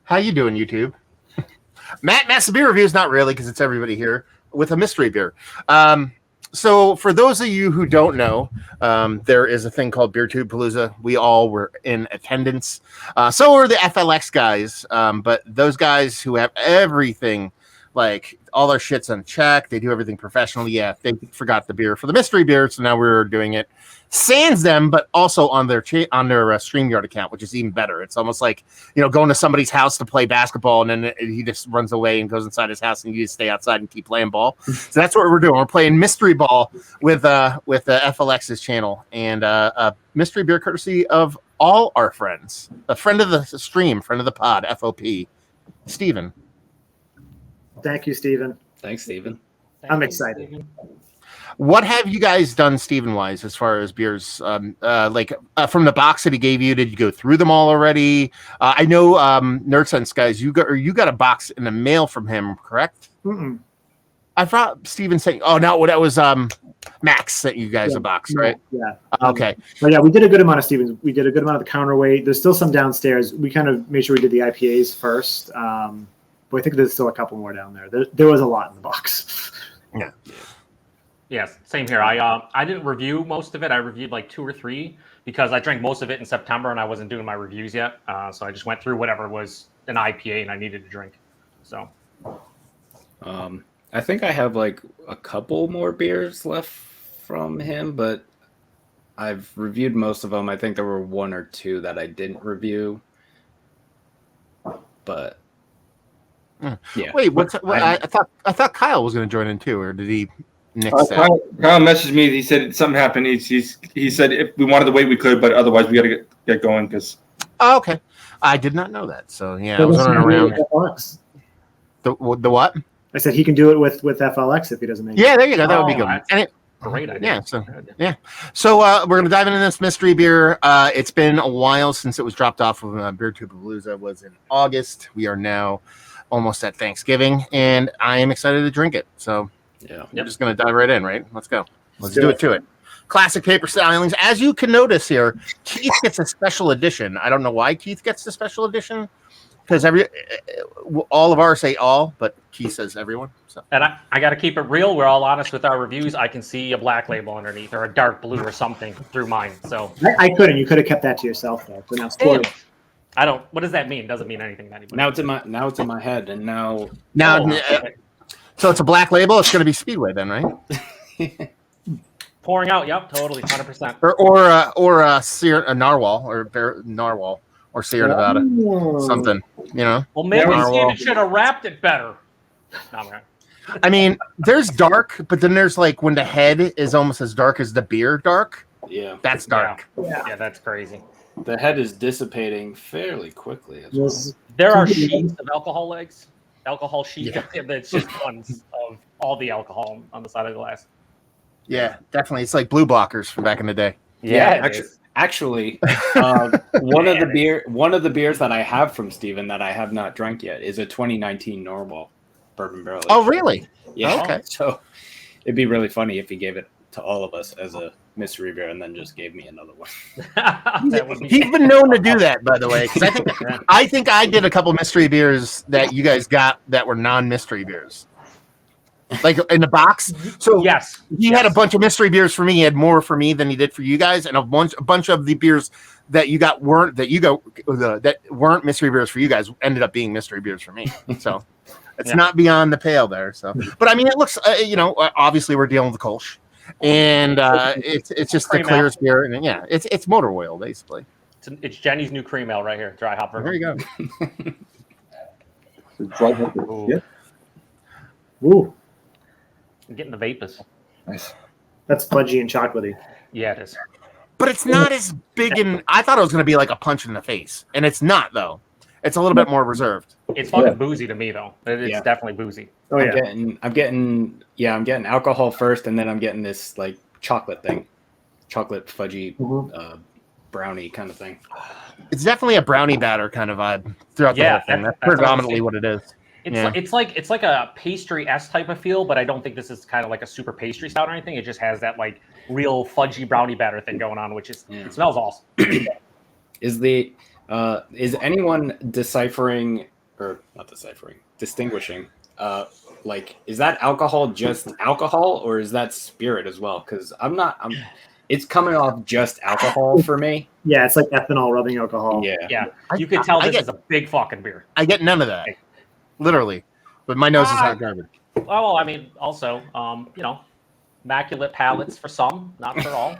How you doing, YouTube? Matt's beer review is not really because it's everybody here with a mystery beer. So for those of you who don't know, there is a thing called BeerTube Palooza. We all were in attendance. So were the FLX guys. But those guys who have everything, like all their shit's on check, they do everything professionally. Yeah, they forgot the beer for the mystery beer, so now we're doing it. Sans them, but also on their StreamYard account, which is even better. It's almost like, going to somebody's house to play basketball, and then he just runs away and goes inside his house, and you just stay outside and keep playing ball. So that's what we're doing. We're playing mystery ball with FLX's channel, and a mystery beer courtesy of all our friends, a friend of the stream, friend of the pod, FOP, Steven. Thank you, Steven. Thanks, Steven. I'm excited. Steven. What have you guys done, Steven-wise, as far as beers? From the box that he gave you, did you go through them all already? I know Nerdsense guys, you got a box in the mail from him, correct? Mm-mm. I thought Steven saying, "Oh no, that was Max sent you guys a box, right?" Yeah. Okay. But yeah, we did a good amount of Stevens. We did a good amount of the counterweight. There's still some downstairs. We kind of made sure we did the IPAs first. But I think there's still a couple more down there. There was a lot in the box. Yeah. Yes, same here. I didn't review most of it. I reviewed like 2 or 3 because I drank most of it in September and I wasn't doing my reviews yet. So I just went through whatever was an IPA and I needed to drink. So I think I have like a couple more beers left from him, but I've reviewed most of them. I think there were 1 or 2 that I didn't review. But yeah. Wait, I thought Kyle was going to join in too, or did he? Kyle messaged me. He said something happened. He said if we wanted to wait, we could, but otherwise we got to get going because. Oh, okay, I did not know that. So yeah, I was running around. The what? I said he can do it with FLX if he doesn't make it. Yeah, there you go. That would be good. And great idea. So we're gonna dive into this mystery beer. It's been a while since it was dropped off of BeerTube Palooza. Was in August. We are now almost at Thanksgiving, and I am excited to drink it. So. Yeah, we're just going to dive right in, right? Let's go. Let's do it to it. Classic paper stylings. As you can notice here, Keith gets a special edition. I don't know why Keith gets the special edition, because all of ours say all, but Keith says everyone. So. And I got to keep it real. We're all honest with our reviews. I can see a black label underneath or a dark blue or something through mine. So I couldn't. You could have kept that to yourself, though. But now, spoiler. I don't. What does that mean? Doesn't mean anything to anybody. Now it's in my head, and now. So it's a black label. It's going to be Speedway then, right? Pouring out. Yep, totally, 100%. Or Sierra Narwhal or Narwhal or Sierra Nevada, something. Well, maybe Steven should have wrapped it better. No, right. I mean, there's dark, but then there's like when the head is almost as dark as the beer dark. Yeah, that's dark. Yeah, that's crazy. The head is dissipating fairly quickly as well. There are sheets of alcohol legs. Alcohol sheet that's just tons of all the alcohol on the side of the glass. Yeah, definitely. It's like blue blockers from back in the day. Yeah, actually, one of the beers that I have from Steven that I have not drank yet is a 2019 Normal bourbon barrel. Oh, really? Yeah. Okay. So it'd be really funny if he gave it to all of us as a mystery beer and then just gave me another one. He's been known to do that, by the way, because I think I did a couple mystery beers that you guys got that were non-mystery beers, like in the box. So yes, he had a bunch of mystery beers for me. He had more for me than he did for you guys, and a bunch of the beers that you got weren't mystery beers for you guys ended up being mystery beers for me. So it's not beyond the pale there. So, but I mean, it looks obviously we're dealing with the Kolsch. And it's just the clearest beer, and it's motor oil basically. It's Jenny's new cream ale right here, dry hop. There you go. Ooh, I'm getting the vapors. Nice. That's fudgy and chocolatey. Yeah, it is. But it's not as big, and I thought it was going to be like a punch in the face, and it's not though. It's a little bit more reserved. It's fucking boozy to me though. It's definitely boozy. Oh yeah. I'm getting alcohol first, and then I'm getting this like chocolate fudgy brownie kind of thing. It's definitely a brownie batter kind of vibe throughout the whole thing. That's predominantly what it is. It's like a pastry-esque type of feel, but I don't think this is kind of like a super pastry stout or anything. It just has that like real fudgy brownie batter thing going on, which is it smells awesome. Is anyone deciphering or not deciphering, distinguishing. Like, is that alcohol just alcohol, or is that spirit as well? Because it's coming off just alcohol for me. Yeah, it's like ethanol rubbing alcohol. Yeah. You could tell I this get- is a big fucking beer. I get none of that, literally. But my nose is hot garbage. Well, I mean, also, immaculate palates for some, not for all.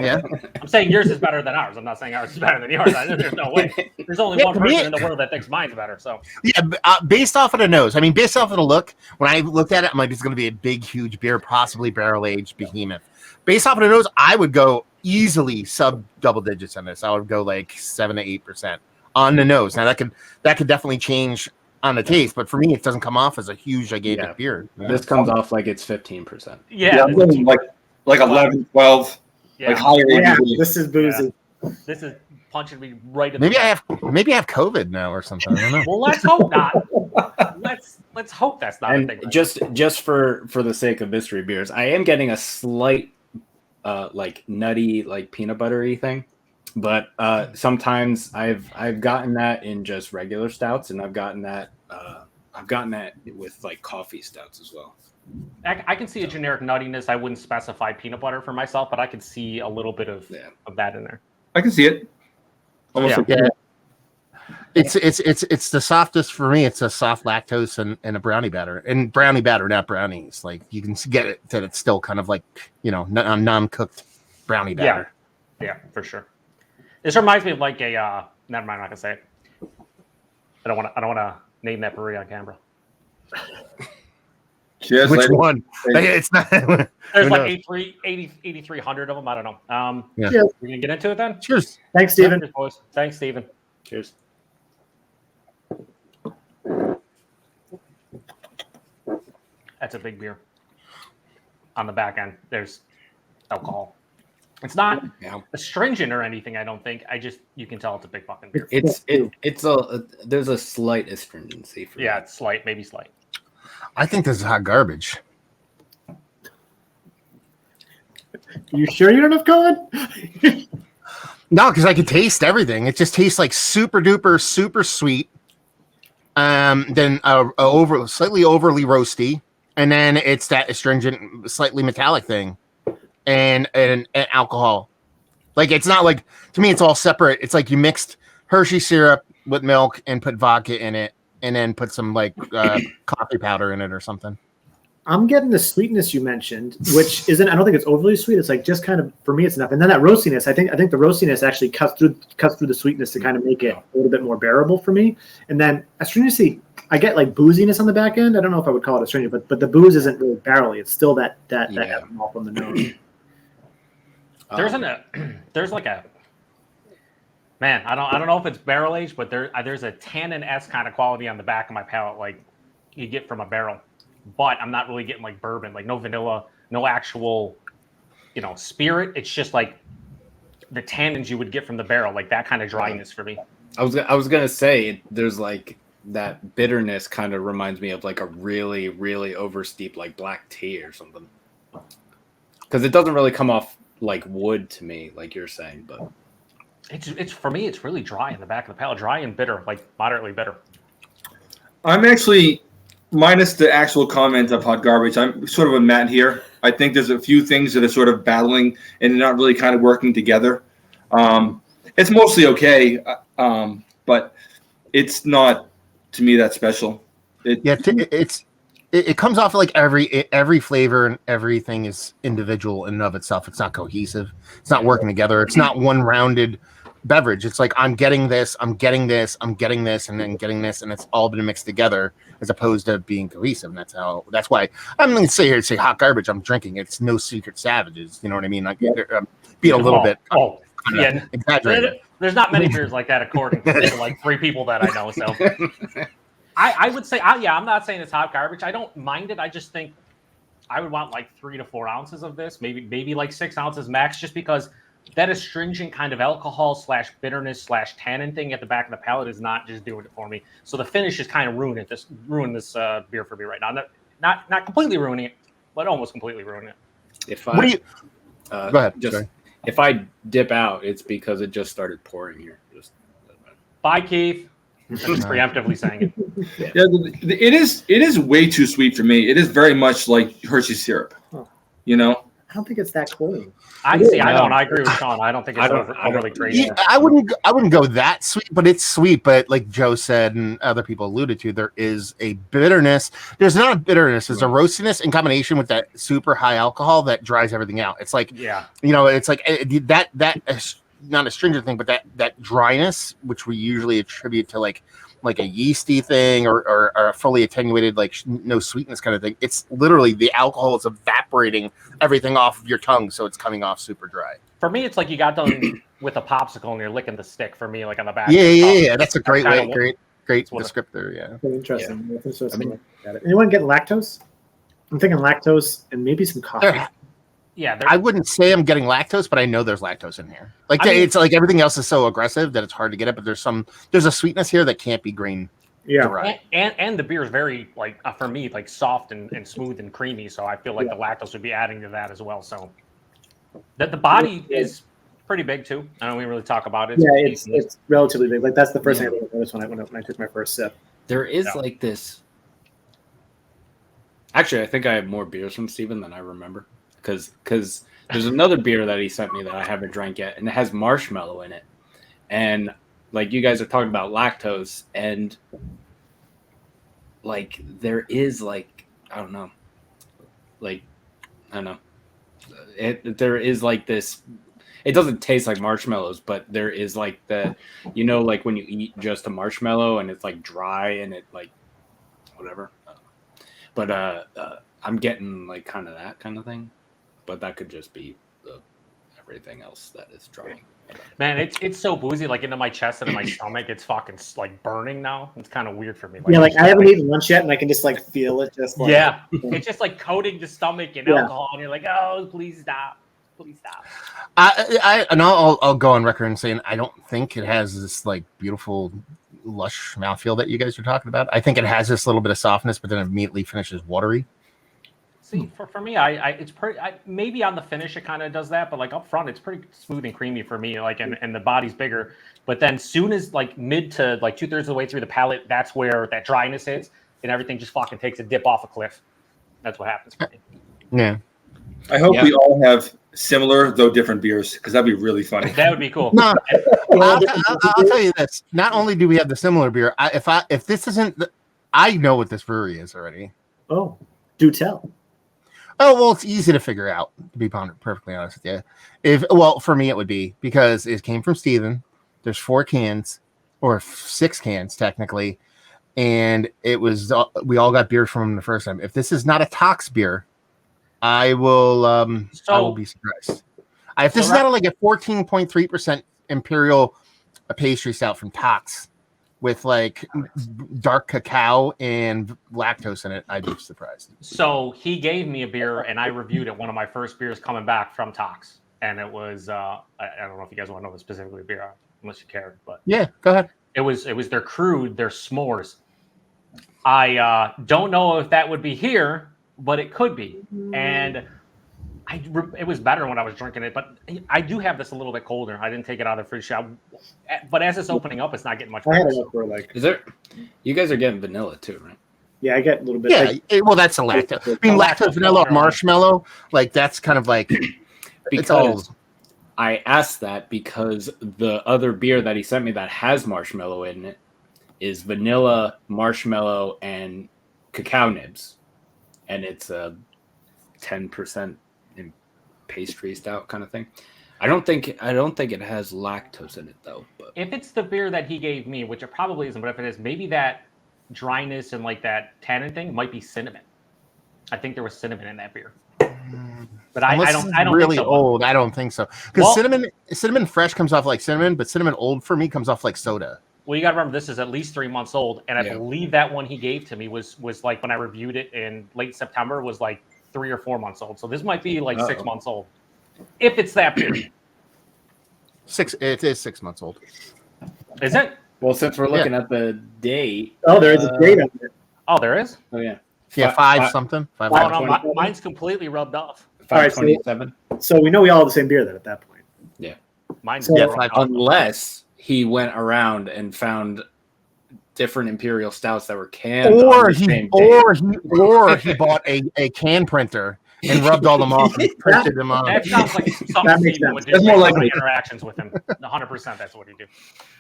Yeah. I'm saying yours is better than ours. I'm not saying ours is better than yours. There's no way. There's only one person in the world that thinks mine's better. So Yeah, based off of the nose. I mean, based off of the look, when I looked at it, I'm like, it's going to be a big, huge beer, possibly barrel-aged behemoth. Based off of the nose, I would go easily sub double digits on this. I would go like 7 to 8% on the nose. Now that could definitely change on the taste, but for me, it doesn't come off as a huge, gigantic beer. This comes off like it's 15%. yeah, I'm going like 11, 12, yeah. like higher. Yeah, ages. this is boozy. This is punching me right in Maybe the I have COVID now or something. I don't know. Well, let's hope not. Let's hope that's not a And thing. just for the sake of mystery beers, I am getting a slight like nutty, like peanut buttery thing. But sometimes I've gotten that in just regular stouts, and I've gotten that with like coffee stouts as well. I can see a generic nuttiness. I wouldn't specify peanut butter for myself, but I can see a little bit of that in there. I can see it. Almost like It's the softest for me. It's a soft lactose and a brownie batter, and brownie batter, not brownies. Like you can get it that it's still kind of like non-cooked brownie batter. Yeah, for sure. This reminds me of like a. Never mind, I'm not gonna say it. I don't want to name that brewery on camera. Cheers, Which lady. one? It's not. There's like 8,300 of them. I don't know. Yeah. Cheers. We're gonna get into it then. Cheers. Thanks, Steven. Cheers, boys. Thanks, Steven. Cheers. That's a big beer. On the back end, there's alcohol. It's not astringent or anything. I don't think. You can tell it's a big fucking beer. It's there's a slight astringency for Yeah, me. it's slight, maybe slight. I think this is hot garbage. You sure you don't have COVID? No, because I could taste everything. It just tastes like super duper, super sweet. Then slightly overly roasty, and then it's that astringent, slightly metallic thing, and alcohol. Like it's not like, to me, it's all separate. It's like you mixed Hershey syrup with milk and put vodka in it, and then put some like coffee powder in it or something. I'm getting the sweetness you mentioned, which isn't. I don't think it's overly sweet. It's like just kind of, for me, it's enough. And then that roastiness, I think the roastiness actually cuts through the sweetness to kind of make it a little bit more bearable for me. And then astringency, I get like booziness on the back end. I don't know if I would call it astringent, but the booze isn't really barrely. It's still that ethanol from the nose. There's like a, man, I don't know if it's barrel aged, but there's a tannin-esque kind of quality on the back of my palate, like you get from a barrel. But I'm not really getting like bourbon, like no vanilla, no actual, spirit. It's just like the tannins you would get from the barrel, like that kind of dryness for me. I was gonna say there's like that bitterness kind of reminds me of like a really, really oversteeped like black tea or something. Because it doesn't really come off like wood to me, like you're saying, but it's for me, it's really dry in the back of the palate, dry and bitter, like moderately bitter. I'm actually, minus the actual comment of hot garbage, I'm sort of a Matt here. I think there's a few things that are sort of battling and not really kind of working together. It's mostly okay, but it's not, to me, that special. It comes off like every flavor and everything is individual in and of itself. It's not cohesive. It's not working together. It's not one rounded beverage. It's like I'm getting this, I'm getting this, I'm getting this, and then getting this, and it's all been mixed together as opposed to being cohesive. And that's why I'm going to sit here and say hot garbage. I'm drinking. It's no Secret Savages. You know what I mean? Like being a little bit exaggerated. There's not many beers like that, according to like 3 people that I know. So I would say, I'm not saying it's hot garbage. I don't mind it. I just think I would want like 3 to 4 ounces of this, maybe like 6 ounces max, just because that astringent kind of alcohol / bitterness / tannin thing at the back of the palate is not just doing it for me. So the finish is kind of ruining this beer for me right now. Not completely ruining it, but almost completely ruining it. Go ahead. If I dip out, it's because it just started pouring here. Bye, Keith. I'm just preemptively saying it. Yeah, it is way too sweet for me. It is very much like Hershey syrup. You know. I don't think it's that clean. I see. I don't. I agree with Shaun. I don't think it's overly crazy. Yeah, I wouldn't go that sweet, but it's sweet. But like Joe said, and other people alluded to, there is a bitterness. There's not a bitterness. There's a roastiness in combination with that super high alcohol that dries everything out. It's like, it's like that is not a stringent thing, but that dryness, which we usually attribute to like a yeasty thing or a fully attenuated, like no sweetness kind of thing. It's literally the alcohol is evaporating everything off of your tongue, so it's coming off super dry. For me, it's like you got done with a popsicle and you're licking the stick. For me, like on the back. Yeah. That's a great descriptor. Yeah. Interesting. Anyone get lactose? I'm thinking lactose and maybe some coffee. I wouldn't say I'm getting lactose, but I know there's lactose in here. Like it's like everything else is so aggressive that it's hard to get it. But there's a sweetness here that can't be green. Yeah, and the beer is very like for me like soft and smooth and creamy. So I feel like the lactose would be adding to that as well. So that the body is pretty big too. I don't even really talk about it. It's relatively big. Like that's the first thing I noticed when I took my first sip. There is like this. Actually, I think I have more beers from Steven than I remember. Because there's another beer that he sent me that I haven't drank yet, and it has marshmallow in it. And like you guys are talking about lactose, and like there is like I don't know. There is like this. It doesn't taste like marshmallows, but there is like like when you eat just a marshmallow and it's like dry and it like whatever. But I'm getting like kind of that kind of thing. But that could just be everything else that is drying. Man, it's so boozy, like into my chest and in my stomach. It's fucking like burning now. It's kind of weird for me. Like I haven't eaten lunch yet, and I can just like feel it. Just like, it's just like coating the stomach in alcohol, and you're like, oh, please stop, please stop. I'll go on record and saying I don't think it has this like beautiful lush mouthfeel that you guys are talking about. I think it has this little bit of softness, but then immediately finishes watery. See, for me, it's pretty. Maybe on the finish it kind of does that, but like up front, it's pretty smooth and creamy for me. Like, and the body's bigger. But then, soon as like mid to like 2/3 of the way through the palate, that's where that dryness hits, and everything just fucking takes a dip off a cliff. That's what happens for me. Yeah. I hope we all have similar though different beers because that'd be really funny. That would be cool. No, I'll tell you this. Not only do we have the similar beer, if this isn't, I know what this brewery is already. Oh, do tell. Oh, well, it's easy to figure out, to be perfectly honest with you. For me, it would be because it came from Steven. There's 4 cans, or 6 cans, technically. And it was, we all got beer from him the first time. If this is not a Tox beer, I will be surprised. If this is not like a 14.3% Imperial pastry stout from Tox with like dark cacao and lactose in it, I'd be surprised. So he gave me a beer and I reviewed it, one of my first beers coming back from Tox. And it was, I don't know if you guys want to know the specifically beer, unless you care, but yeah, go ahead. It was their crude, their s'mores. I don't know if that would be here, but it could be. And it was better when I was drinking it, but I do have this a little bit colder. I didn't take it out of the fridge. But as it's opening up, it's not getting much better. Is there? You guys are getting vanilla too, right? Yeah, I get a little bit. Yeah, well, that's a lactose. I mean, lactose, vanilla, marshmallow, like that's kind of like because I asked that because the other beer that he sent me that has marshmallow in it is vanilla, marshmallow, and cacao nibs, and it's a 10% in pastry stout kind of thing. I don't think it has lactose in it though. But if it's the beer that he gave me, which it probably isn't, but if it is, maybe that dryness and like that tannin thing might be cinnamon. I think there was cinnamon in that beer. But I don't really think so. Old. I don't think so. Because cinnamon fresh comes off like cinnamon, but cinnamon old for me comes off like soda. Well, you got to remember this is at least 3 months old, and I believe that one he gave to me was like when I reviewed it in late September was like 3 or 4 months old. So this might be like 6 months old, if it's that beer. It is 6 months old. Is it? Well, since we're looking at the date. Oh, there is a date on it. Oh, there is? Oh, yeah. Yeah, 5 something. 5. Oh, no, mine's completely rubbed off. 527. So we know we all have the same beer then at that point. Yeah. Mine's yeah, rubbed off. Unless he went around and found different imperial stouts that were canned. Or he bought a can printer and rubbed all them off and printed them on. That sounds like something That makes Steven would do. That's more like interactions with him. 100%. That's what he do.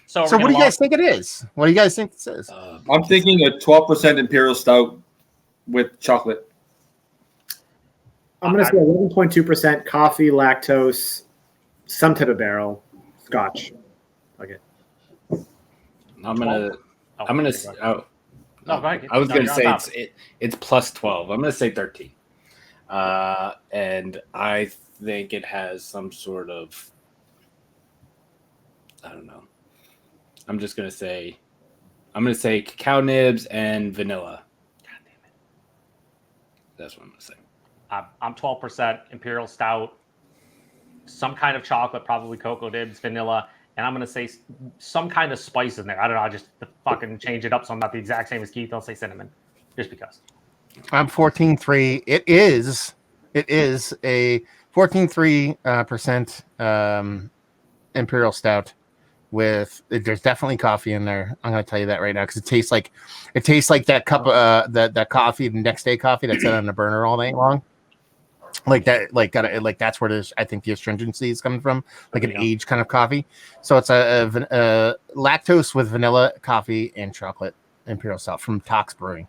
So what do you guys think it is? What do you guys think this is? I'm thinking a 12% imperial stout with chocolate. I'm going to say 11.2% coffee, lactose, some type of barrel, Scotch. Okay. I'm gonna. No, go ahead. I was No, gonna you're say on top. it's plus 12. I'm gonna say 13. And I think it has some sort of, I don't know. I'm gonna say cacao nibs and vanilla. God damn it. That's what I'm gonna say. I'm 12% imperial stout, some kind of chocolate, probably cocoa nibs, vanilla, and I'm gonna say some kind of spice in there. I don't know. I just fucking change it up so I'm not the exact same as Keith. I'll say cinnamon, just because. I'm 14.3. It is a 14.3% imperial stout with. There's definitely coffee in there. I'm gonna tell you that right now because it tastes like that cup that coffee, the next day coffee that's set on the burner all night long. Like that, that's where I think the astringency is coming from, like an aged kind of coffee. So it's a lactose with vanilla, coffee, and chocolate imperial stout from Tox Brewing.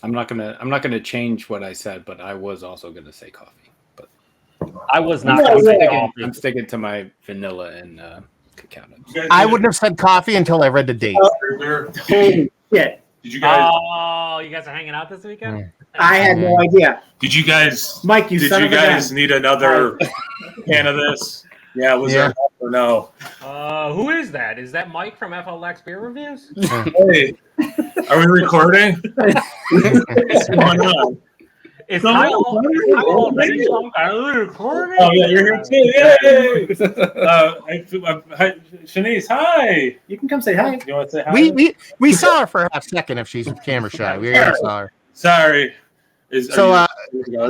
I'm not gonna change what I said, but I was also gonna say coffee. But I was not. I'm sticking to my vanilla and cacao nibs. I wouldn't have said coffee until I read the date. Holy shit. Did you guys? Oh, you guys are hanging out this weekend? I had no idea. Did you guys? Mike, you Did son you of a guys gun. need another can of this? Yeah, was there enough or no? Who is that? Is that Mike from FLX Beer Reviews? Hey, are we recording? What's going on? Is Kyle already recording? Oh yeah, you're here too. Yay! Shanice, hi. You can come say hi. You want to say hi? We saw her for a second if she's camera shy. We already saw her. Sorry. So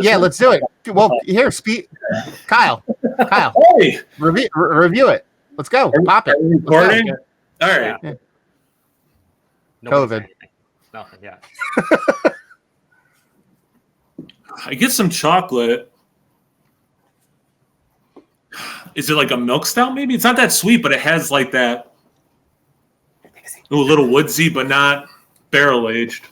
yeah, let's do it. Well, here, Kyle, Hey, review it. Let's go. Pop it. are we recording? All right. Yeah. No COVID. Nothing. Yeah. I get some chocolate. Is it like a milk stout? Maybe it's not that sweet, but it has like that a little woodsy, but not barrel aged.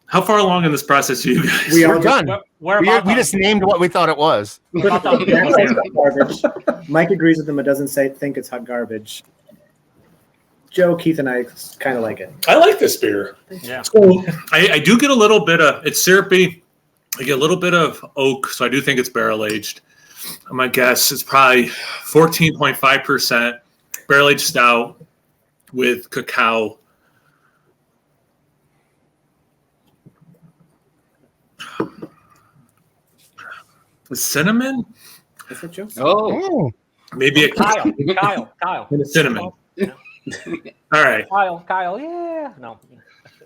How far along in this process are you guys? We're done. We're We just named what we thought it was. Garbage. Mike agrees with him. It doesn't think it's hot garbage. Joe, Keith, and I kind of like it. I like this beer. Yeah. So I do get a little bit of, it's syrupy. I get a little bit of oak, so I do think it's barrel aged. My guess is probably 14.5% barrel aged stout with cacao. With cinnamon? Is it Joe? Oh, Maybe a Kyle. cinnamon. All right, Kyle. Yeah. No.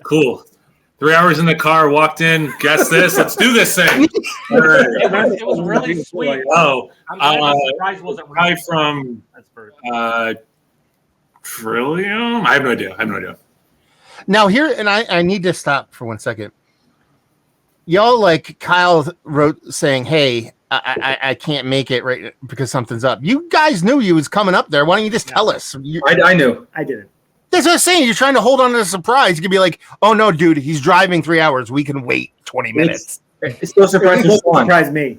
cool. 3 hours in the car, walked in, guess this, let's do this thing. All right. It was really sweet. Oh, I'm glad the surprise wasn't guy from Trillium? I have no idea. Now here, and I need to stop for 1 second. Y'all, like Kyle wrote saying, "Hey, I can't make it right because something's up." You guys knew you was coming up there. Why don't you just tell us? I knew. I didn't. That's what I'm saying. You're trying to hold on to the surprise. You could be like, "Oh no, dude, he's driving 3 hours. We can wait 20 minutes." It's still surprising. It surprised me.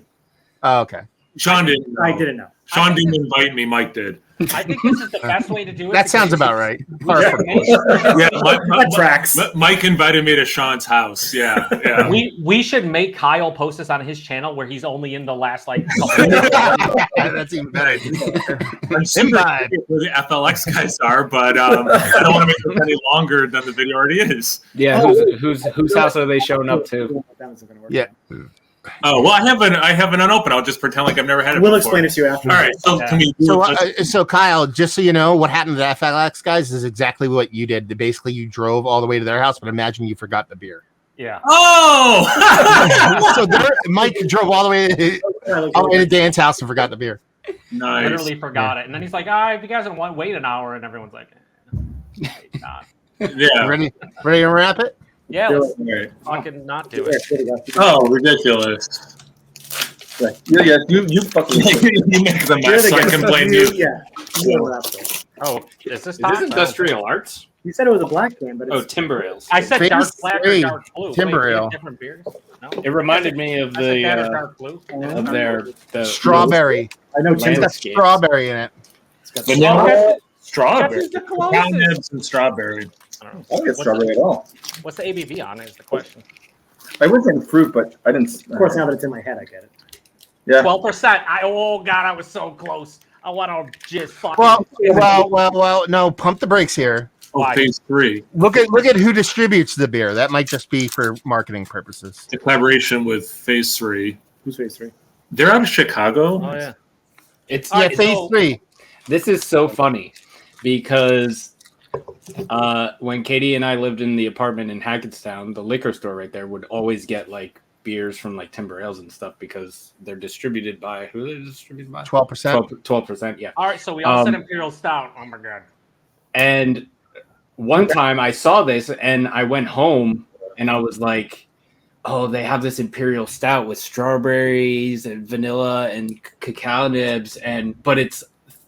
Oh, okay. Sean didn't know. I didn't know. Sean didn't invite me, Mike did. I think this is the best way to do it. That sounds about right. Yeah, That tracks. Mike invited me to Sean's house. Yeah. We should make Kyle post this on his channel where he's only in the last like. That's even better. I'm super excited where the FLX guys are, but I don't want to make it any longer than the video already is. yeah. Whose house are they showing up to? Yeah. Oh well, I have an unopened. I'll just pretend like I've never had it. We'll before. explain it to you after. All right. So can we? So Kyle, just so you know, what happened to the FLX guys is exactly what you did. Basically, you drove all the way to their house, but imagine you forgot the beer. Yeah. Oh. So Mike drove all the way to Dan's house and forgot the beer. Nice. Literally forgot it. And then he's like, if you guys don't want, wait an hour. And everyone's like, not. Yeah. Ready to wrap it? Yeah, Do let's it. fucking not do it. Oh, ridiculous. Yeah, you fucking. You make the mess, so I can blame you. Yeah. Oh, is this Is time? this industrial arts? You said it was a black can, but it's Oh, timber ales. I said Phase dark black or 3, dark blue. timber Wait, we have ale. different beers? No. It reminded me of I said that or the dark blue. of their the Strawberry. I know It's got Landscapes. strawberry in it. Vanilla, That's strawberry. the Cow closest. nibs and strawberry. I don't get strawberry at all. What's the ABV on it is the question. I was saying fruit, but I didn't. Of course, now that it's in my head, I get it. Yeah. 12%. Oh god, I was so close. I want to just fucking. Well. No, pump the brakes here. Oh, Why? phase 3. Look at who distributes the beer. That might just be for marketing purposes. The collaboration with phase 3. Who's phase 3? They're out of Chicago. Oh yeah. It's Yeah, Alright, phase so- 3. This is so funny because when Katie and I lived in the apartment in Hackettstown, the liquor store right there would always get like beers from like Timber Ales and stuff because they're distributed by who are they distributed by? 12%. 12%, yeah. All right, so we all said Um, Imperial Stout. Oh my god. And one time I saw this and I went home and I was like, oh, they have this Imperial Stout with strawberries and vanilla and cacao nibs, but it's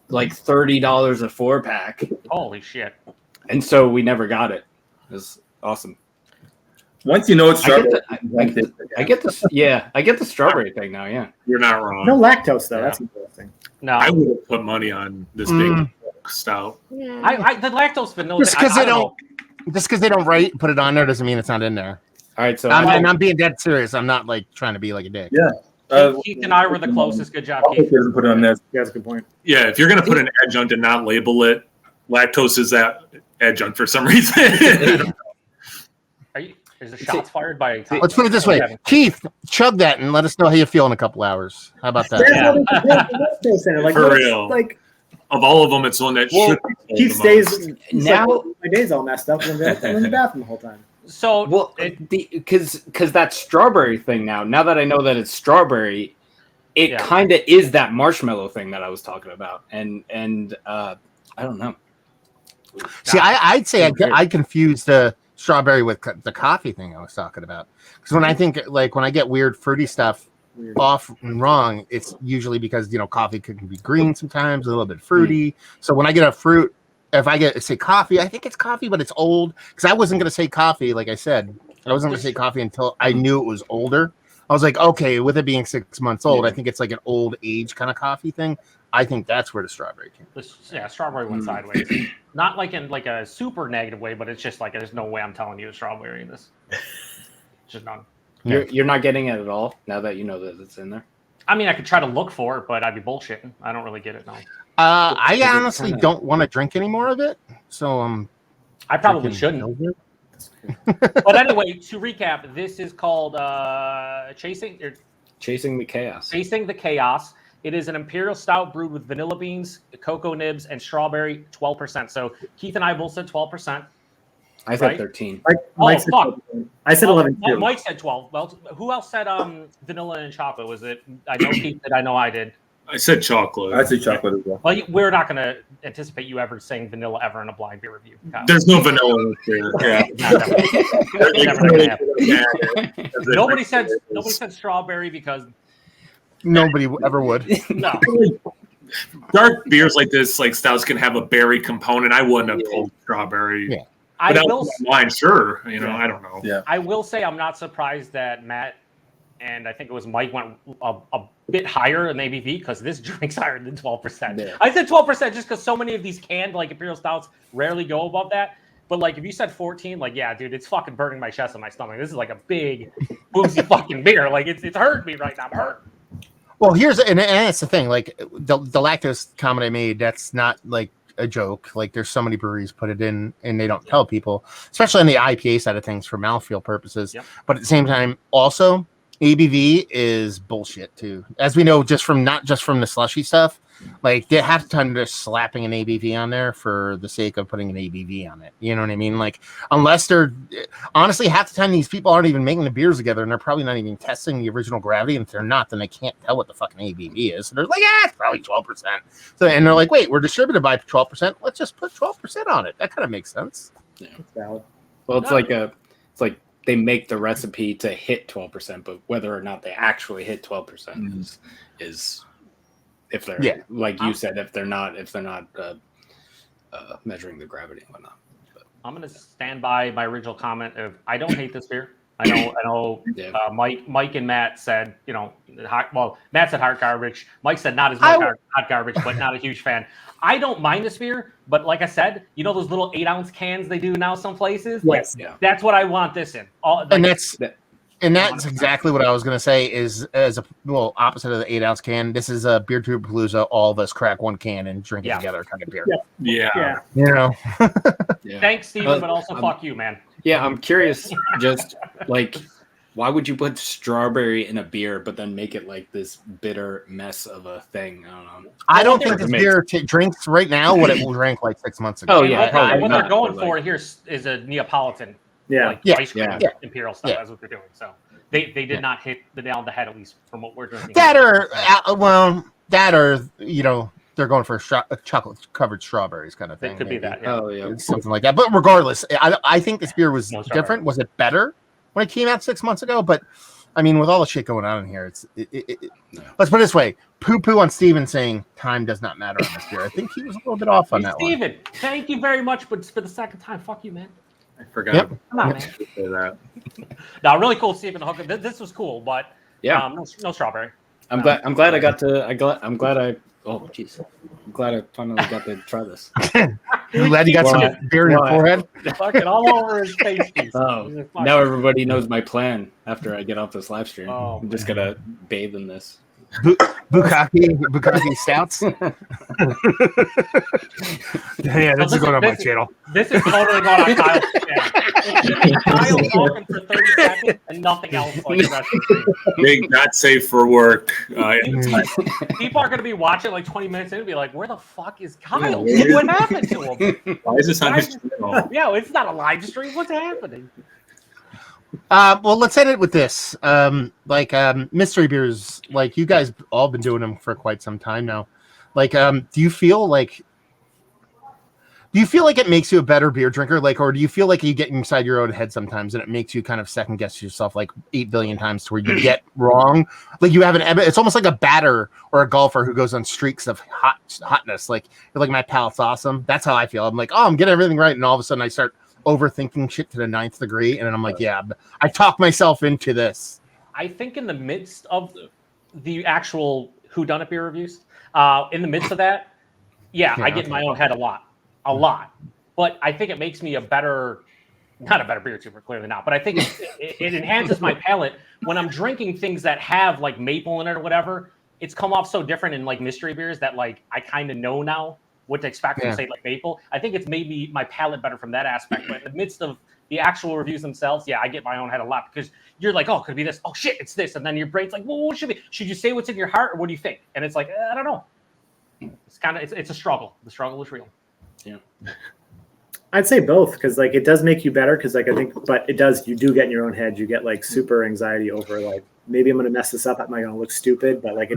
like $30 a 4-pack. Holy shit. And so we never got it. It was awesome. Once you know it's I get strawberry, I get the strawberry thing now, yeah. You're not wrong. No lactose, though. Yeah. That's interesting. No, I would have put money on this big stout. I the lactose vanilla. Just because I they don't, put it on there doesn't mean it's not in there. All right, so I'm being dead serious. I'm not like trying to be like a dick. Yeah. Keith and I were the closest. Good job, Keith. Doesn't put it on there. Yeah, that's a good point. Yeah, if you're going to put an adjunct and not label it, lactose is that adjunct for some reason. Is the shots fired by? Let's put it this way. Keith, chug that and let us know how you feel in a couple hours. How about that? Like, For what is- real. Like, Of all of them, it's the one that Well, should be sold he the stays. most. Now- Now my day's all messed up, and I'm in the bathroom the whole time. So well, because that strawberry thing now that I know that it's strawberry, it Yeah. kind of is that marshmallow thing that I was talking about, and I don't know. See, I'd say I confused the strawberry with the coffee thing I was talking about. Because when I think when I get weird fruity stuff off and wrong, it's usually because coffee can be green sometimes, a little bit fruity. So when I get a fruit, if I say coffee, I think it's coffee, but it's old. Because I wasn't going to say coffee, like I said, I wasn't going to say coffee until I knew it was older. I was like, okay, with it being 6 months old, I think it's like an old age kind of coffee thing. I think that's where the strawberry came from. strawberry went sideways. Not like in like a super negative way, but it's just like there's no way I'm telling you it's strawberry in this. Just none. You're not getting it at all now that you know that it's in there. I mean, I could try to look for it, but I'd be bullshitting. I don't really get it now. I honestly don't want to drink any more of it. So I probably shouldn't. But anyway, to recap, this is called Chasing Chasing the Chaos. Chasing the Chaos. It is an imperial stout brewed with vanilla beans, cocoa nibs, and strawberry, 12%. So Keith and I both said 12%. I said Right? 13. Mike said fuck. 12. I said 11 too. Mike said 12. Well, who else said vanilla and chocolate? Was it? I know Keith did. I know I did. I said chocolate. I'd say chocolate as well. Well, we're not going to anticipate you ever saying vanilla ever in a blind beer review. There's no vanilla in here. Yeah. Never gonna happen. Nobody said strawberry because nobody ever would. no. Dark beers like this, like stouts, can have a berry component. I wouldn't have pulled strawberry. Yeah. I But will. wine, sure. I don't know. Yeah. I will say I'm not surprised that Matt and I think it was Mike went a bit higher in ABV because this drink's higher than 12%. Yeah. I said 12% just because so many of these canned like imperial stouts rarely go above that. But like if you said 14, like yeah, dude, it's fucking burning my chest and my stomach. This is like a big boozy fucking beer. Like it's hurting me right now. I'm hurt. Well, and that's the thing. Like the lactose comment I made, that's not like a joke. Like there's so many breweries put it in and they don't tell people, especially on the IPA side of things for mouthfeel purposes. Yep. But at the same time, also ABV is bullshit too. As we know, not just from the slushy stuff, like they half the time they're slapping an ABV on there for the sake of putting an ABV on it. You know what I mean? Like unless they're honestly half the time these people aren't even making the beers together and they're probably not even testing the original gravity. And if they're not, then they can't tell what the fucking ABV is. So they're like, it's probably 12%. So and they're like, wait, we're distributed by 12%. Let's just put 12% on it. That kind of makes sense. Yeah. That's valid. Well, it's like they make the recipe to hit 12%, but whether or not they actually hit 12% is if they're like you said, if they're not measuring the gravity and whatnot. But I'm gonna stand by my original comment of I don't hate this beer. I know. Mike and Matt said, Matt said hot garbage. Mike said not as much hot garbage, but not a huge fan. I don't mind this beer, but like I said, those little 8-ounce cans they do now some places. Yes, that's what I want this in. And that's exactly what I was going to say is as a opposite of the 8-ounce can. This is a BeerTube Palooza. All of us crack one can and drink it together kind of beer. Yeah. Thanks, Steven, but also fuck you, man. Yeah, I'm curious. Just like, why would you put strawberry in a beer, but then make it like this bitter mess of a thing? I don't know. I don't think this beer drinks right now what it will drink like 6 months ago. Oh yeah, what they're going for here is a Neapolitan. Ice cream, imperial style. That's what they're doing. So they did not hit the nail on the head, at least from what we're drinking. They're going for chocolate covered strawberries kind of thing. It could be that. Yeah. Oh yeah, something like that. But regardless, I think this beer was different. Was it better when it came out 6 months ago? But I mean, with all the shit going on in here, let's put it this way: poo on Steven saying time does not matter on this beer. I think he was a little bit off on that Steven, one. Thank you very much, but for the second time, fuck you, man. I forgot. Yep. Come on, man. Say that. No, really cool, Steven Hooker. This was cool, but no strawberry. I'm glad I got to. I'm glad I finally got to try this. I'm glad you got some beer in your forehead. Fucking all over his face. Oh, now everybody knows my plan after I get off this live stream. I'm just gonna bathe in this. Bukkake stouts. This is going on my channel. This is totally going on Kyle's channel. Kyle's talking for 30 seconds and nothing else like the rest of the Being not safe for work. People are going to be watching like 20 minutes in and be like, where the fuck is Kyle? What happened to him? Why is this on his channel? Yeah, it's not a live stream. What's happening? Well, let's end it with this. Mystery beers, like you guys all been doing them for quite some time now. Like, do you feel like it makes you a better beer drinker? Like, or do you feel like you get inside your own head sometimes and it makes you kind of second guess yourself like 8 billion times to where you get wrong? Like you have it's almost like a batter or a golfer who goes on streaks of hotness. Like you're like, my palate's awesome. That's how I feel. I'm like, I'm getting everything right. And all of a sudden I start overthinking shit to the 9th degree, and then I'm like, I talk myself into this. I think in the midst of the actual Whodunit Beer reviews, in the midst of that, I get in my own head a lot. But I think it makes me not a better beer tuber, clearly not. But I think it enhances my palate when I'm drinking things that have like maple in it or whatever. It's come off so different in like mystery beers that like I kind of know now what to expect from say like maple. I think it's made my palate better from that aspect. But in the midst of the actual reviews themselves, I get my own head a lot because you're like, could it be this? Oh shit, it's this. And then your brain's like, well, what should it be? Should you say what's in your heart or what do you think? And it's like, I don't know. It's kind of it's a struggle. The struggle is real. Yeah. I'd say both because like it does make you better because like I think, but you do get in your own head. You get like super anxiety over like maybe I'm gonna mess this up. Am I gonna look stupid? But like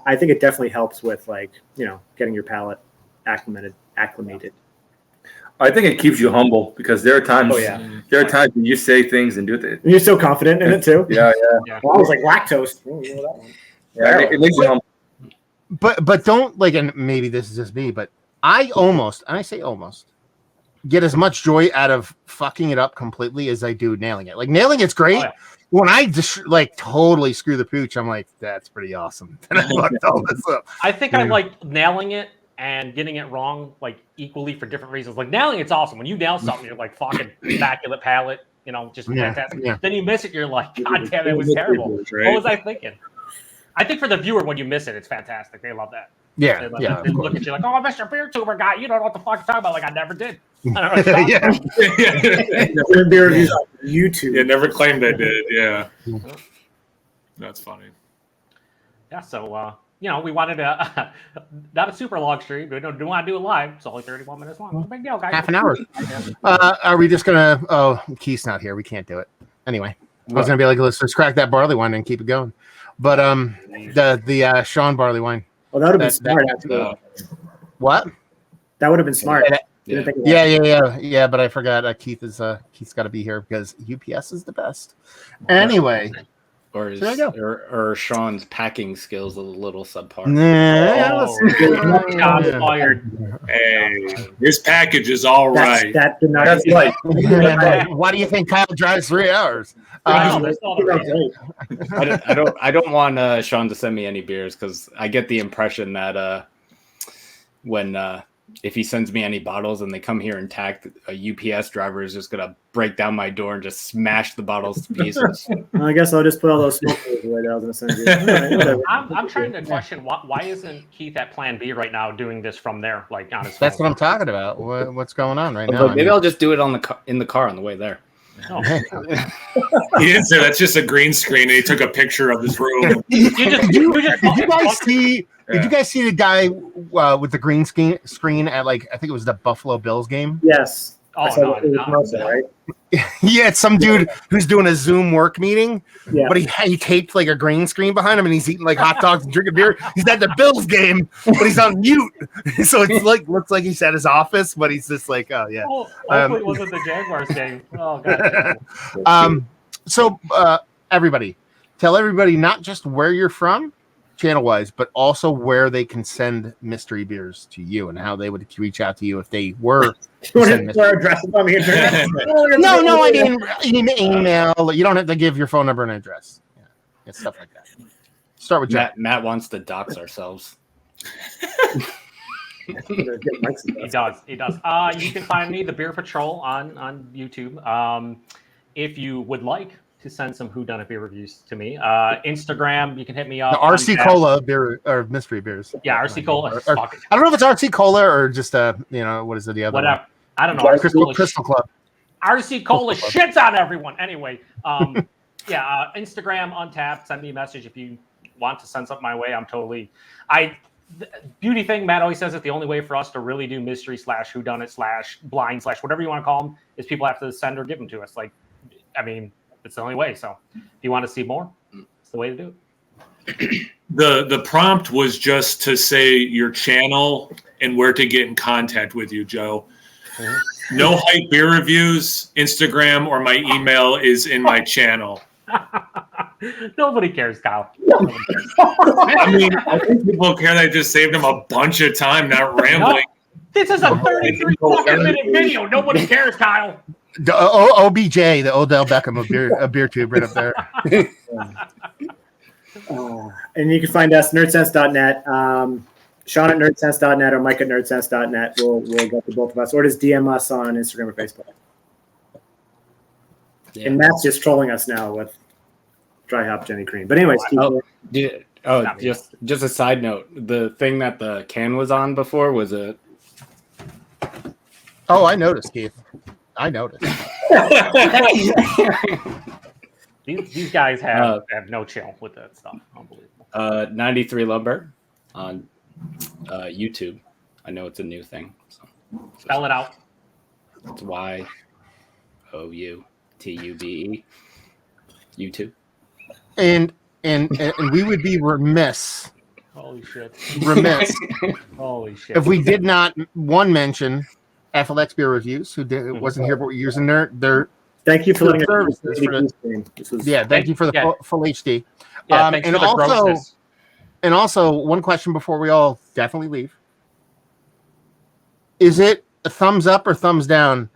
I think it definitely helps with like getting your palate acclimated. I think it keeps you humble because there are times when you say things and do it. And you're so confident in it too. Yeah. Well, I was like lactose. You know that one. Yeah, it makes you humble. But don't like, and maybe this is just me, but I say almost get as much joy out of fucking it up completely as I do nailing it. Like nailing it's great. Oh, yeah. When I just like totally screw the pooch, I'm like, that's pretty awesome. And I fucked all this up. I think I like nailing it and getting it wrong like equally for different reasons. Like nailing it's awesome. When you nail something, you're like fucking immaculate palate, just fantastic. Yeah. Then you miss it, you're like, God damn, it was terrible. Right? What was I thinking? I think for the viewer, when you miss it, it's fantastic. They love that. Yeah, they look at you like, Mr. BeerTuber guy, you don't know what the fuck you're talking about. Like I never did. I don't know beer reviews on YouTube. Yeah, never claimed I did. Yeah, that's funny. Yeah. So we wanted to not a super long stream. We don't want to do it live. It's only 31 minutes long. No big deal, guys. Half an hour. Are we just gonna? Oh, Keith's not here. We can't do it. Anyway, I was gonna be like, let's just crack that barley wine and keep it going. But the Shaun barley wine. Well, that would have been smart. Actually. What? That would have been smart. Yeah. But I forgot. Keith's got to be here because UPS is the best. Anyway. Or Shaun's packing skills a little subpar. Shots fired. Hey, this package is all right. That did not. That's right. Why do you think Kyle drives 3 hours? I don't want Shaun to send me any beers because I get the impression that when if he sends me any bottles and they come here intact, a UPS driver is just gonna break down my door and just smash the bottles to pieces. I guess I'll just put all those smoke away that I was gonna send you. I'm trying to question why isn't Keith at Plan B right now doing this from there, like on his phone? That's what I'm talking about. What's going on right now? Maybe I'll just do it in the car on the way there. Oh. He didn't say that's just a green screen, and he took a picture of his room. Did you guys see? Did you guys see the guy with the green screen at I think it was the Buffalo Bills game? Yes. Oh, right? Yeah, it's some dude who's doing a Zoom work meeting, but he taped a green screen behind him and he's eating hot dogs and drinking beer. He's at the Bills game, but he's on mute. So it's looks like he's at his office, but he's just oh yeah. Hopefully it wasn't the Jaguars game. Oh god. So everybody, tell everybody not just where you're from, channel-wise, but also where they can send mystery beers to you and how they would reach out to you if they were. No, I mean email. You don't have to give your phone number and address. Yeah, stuff like that. Start with Matt wants to dox ourselves. He does. You can find me, the Beer Patrol, on YouTube. If you would like to send some Whodunit Beer reviews to me, Instagram, you can hit me up. The RC Cola beer or mystery beers. Yeah, RC Cola. I don't know if it's RC Cola or just what is it? The other whatever. One? I don't know. Crystal Club. RC Cola shits on everyone. Anyway, Instagram Untapped. Send me a message if you want to send something my way. I'm totally. Beauty thing, Matt always says that the only way for us to really do mystery / whodunit / blind / whatever you want to call them is people have to send or give them to us. It's the only way. So if you want to see more, it's the way to do it. The prompt was just to say your channel and where to get in contact with you, Joe. No Hype Beer Reviews, Instagram, or my email is in my channel. Nobody cares, Kyle. I think people care that I just saved them a bunch of time not rambling. This is a 33 minute video. Nobody cares, Kyle. The OBJ, the Odell Beckham of beer tube right up there. And you can find us nerdsense.net, Shaun at nerdsense.net, or Mike at nerdsense.net. We'll get to both of us, or just DM us on Instagram or Facebook. Yeah. And Matt's just trolling us now with dry hop Jenny Cream. But anyways, just a side note: the thing that the can was on before was a. Oh, I noticed, Keith. I noticed. These guys have no chill with that stuff. Unbelievable. 93 Lumber on YouTube. I know it's a new thing. So spell it out. It's YOUTUBE. YouTube. And we would be remiss. Holy shit. Remiss. Holy shit. If we did not mention FLX Beer Reviews, who wasn't here but using their thank you for letting us thank you for the full HD. Yeah, thanks for the grossness. And also, one question before we all definitely leave. Is it a thumbs up or thumbs down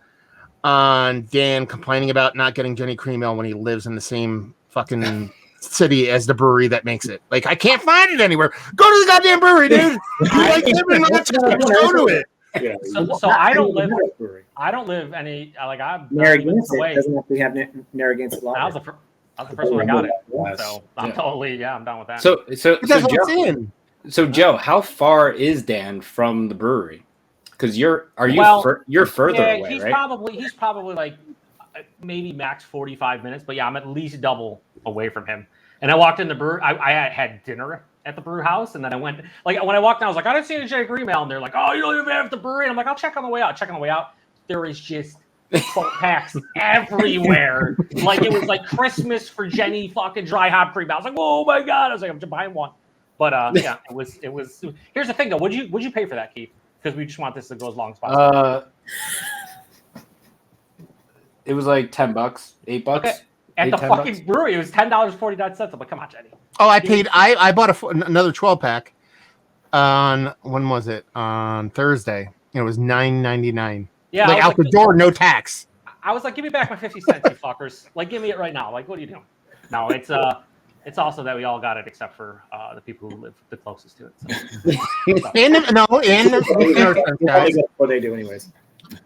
on Dan complaining about not getting Jenny Cream Ale when he lives in the same fucking city as the brewery that makes it? I can't find it anywhere. Go to the goddamn brewery, dude. Go to it. Yeah, so I don't live any I'm Narragansett doesn't have to have Narragansett lager. I was the first one I got it. So I'm totally I'm done with that. So Joe, how far is Dan from the brewery? Because you're further away, he's right? He's probably maybe max 45 minutes, but I'm at least double away from him. And I walked in the brewery. I had dinner at the brew house, and then I went like when I walked in, I was like, I didn't see any Jake email, and they're like, oh, you don't even have the brewery. And I'm like, I'll check on the way out. Check on the way out. There is just 12 packs everywhere. Like it was like Christmas for Jenny fucking dry hop cream. I was like, oh my god! I was like, I'm just buying one. But yeah, it was. Here's the thing though. Would you pay for that, Keith? Because we just want this to go as long as possible. It was like $10, $8. Okay. At the fucking brewery, it was $10.49. I'm like, come on, Jenny. Oh, I paid. I bought another 12 pack on when was it? On Thursday. It was $9.99. Yeah, like out the door, no tax. I was like, give me back my 50 cents, you fuckers. Like, give me it right now. Like, what are you doing? No, it's also that we all got it except for the people who live the closest to it. So. Guys. What they do, anyways.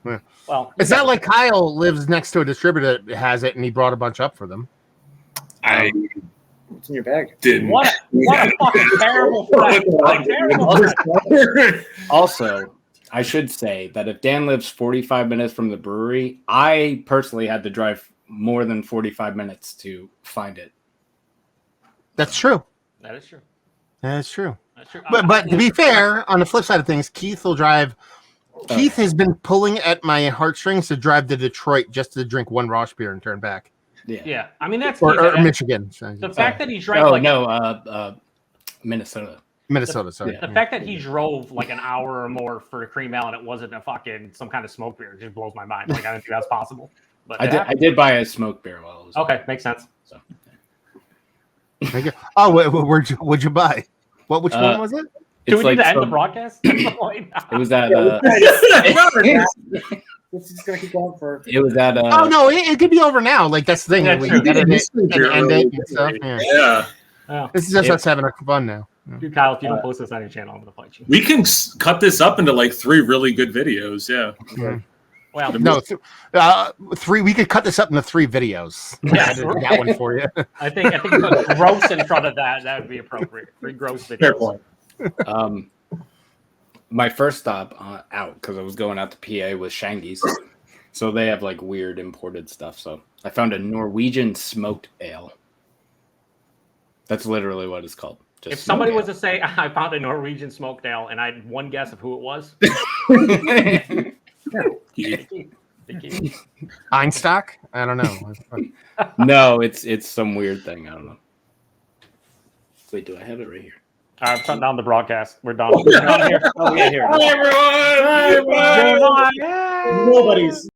Yeah. Well, it's not like Kyle lives next to a distributor that has it, and he brought a bunch up for them. It's in your bag. What a fucking terrible friend. Also, I should say that if Dan lives 45 minutes from the brewery, I personally had to drive more than 45 minutes to find it. That's true. That is true. That's true. That's true. But to be fair, on the flip side of things, Keith will drive. Keith has been pulling at my heartstrings to drive to Detroit just to drink one Rosh beer and turn back. Yeah. I mean, that's or Michigan. The fact that he drank Minnesota. Sorry. The fact that he drove like an hour or more for a cream ale and it wasn't a fucking some kind of smoke beer just blows my mind. Like I didn't think that's possible. But I did buy a smoke beer while it was okay. Makes sense. So. Oh, what'd you buy? Which one was it? Do we need to end the broadcast? It was at. This is gonna keep going for. It was at. Oh no, it could be over now. Like that's the thing. That's We true. edit it and end it and stuff. Yeah. Yeah. This is just us having fun now. Dude, Kyle, if you don't post this on your channel, I'm gonna fight you. We can cut this up into like 3 really good videos. Yeah. Well, no, 3. We could cut this up into 3 videos. Yeah, I did that one for you. I think put gross in front of that would be appropriate. 3 gross videos. Fair point. My first stop out because I was going out to PA was Shangy's, so they have like weird imported stuff. So I found a Norwegian smoked ale. That's literally what it's called. If somebody was to say, I found a Norwegian smoked ale, and I had one guess of who it was. Einstock? I don't know. No, it's some weird thing. I don't know. Wait, do I have it right here? I'm shutting down the broadcast. We're done. We're done here. Oh, yeah, here. Hi everyone. Hi, everyone. Nobody's.